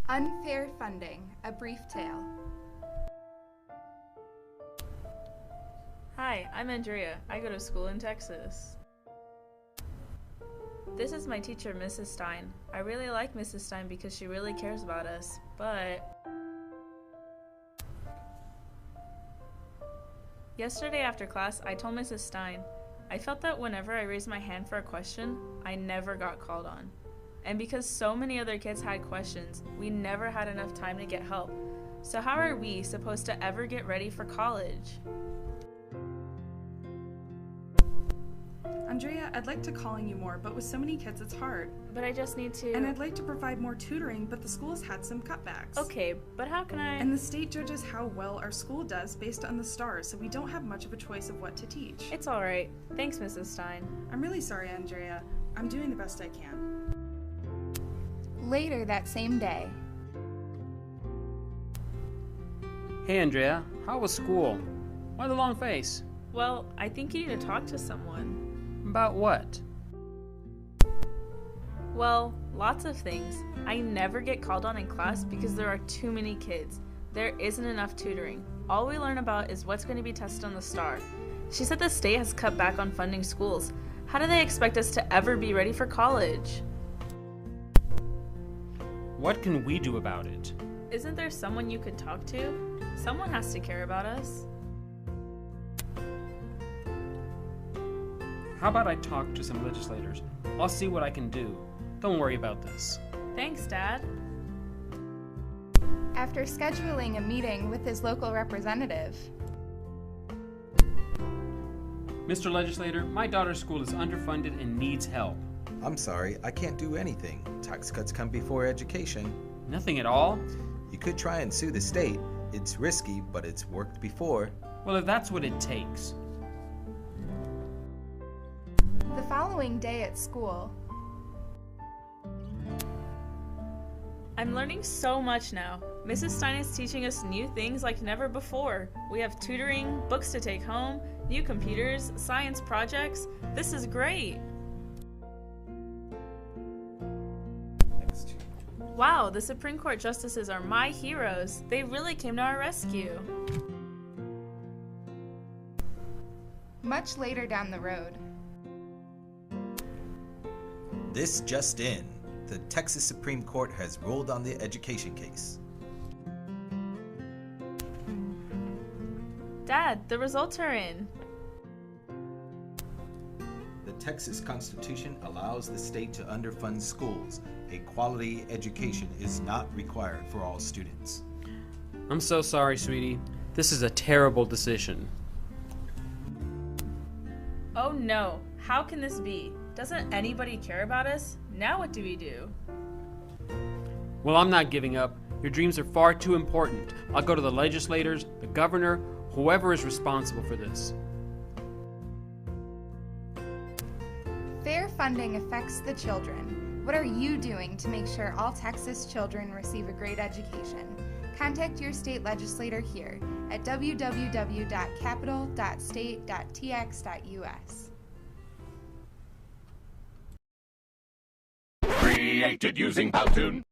Unfair funding, a brief tale. Hi, I'm Andrea. I go to school in Texas. This is my teacher, Mrs. Stein. I really like Mrs. Stein because she really cares about us, but yesterday after class, I told Mrs. Stein, I felt that whenever I raised my hand for a question, I never got called on. And because so many other kids had questions, we never had enough time to get help. So how are we supposed to ever get ready for college? Andrea, I'd like to call on you more, but with so many kids, it's hard. But I just need to... And I'd like to provide more tutoring, but the school has had some cutbacks. Okay, but how can I... And the state judges how well our school does based on the stars, so we don't have much of a choice of what to teach. It's all right. Thanks, Mrs. Stein. I'm really sorry, Andrea. I'm doing the best I can. Later that same day. Hey Andrea, how was school? Why the long face? Well, I think you need to talk to someone. About what? Well, lots of things. I never get called on in class because there are too many kids. There isn't enough tutoring. All we learn about is what's going to be tested on the STAR. She said the state has cut back on funding schools. How do they expect us to ever be ready for college? What can we do about it? Isn't there someone you could talk to? Someone has to care about us. How about I talk to some legislators? I'll see what I can do. Don't worry about this. Thanks, Dad. After scheduling a meeting with his local representative. Mr. Legislator, my daughter's school is underfunded and needs help. I'm sorry, I can't do anything. Tax cuts come before education. Nothing at all? You could try and sue the state. It's risky, but it's worked before. Well, if that's what it takes. The following day at school. I'm learning so much now. Mrs. Stein is teaching us new things like never before. We have tutoring, books to take home, new computers, science projects. This is great. Wow, the Supreme Court justices are my heroes. They really came to our rescue. Much later down the road. This just in. The Texas Supreme Court has ruled on the education case. Dad, the results are in. The Texas Constitution allows the state to underfund schools. A quality education is not required for all students. I'm so sorry, sweetie. This is a terrible decision. Oh no, how can this be? Doesn't anybody care about us? Now what do we do? Well, I'm not giving up. Your dreams are far too important. I'll go to the legislators, the governor, whoever is responsible for this. Fair funding affects the children. What are you doing to make sure all Texas children receive a great education? Contact your state legislator here at www.capital.state.tx.us. Created using Powtoon.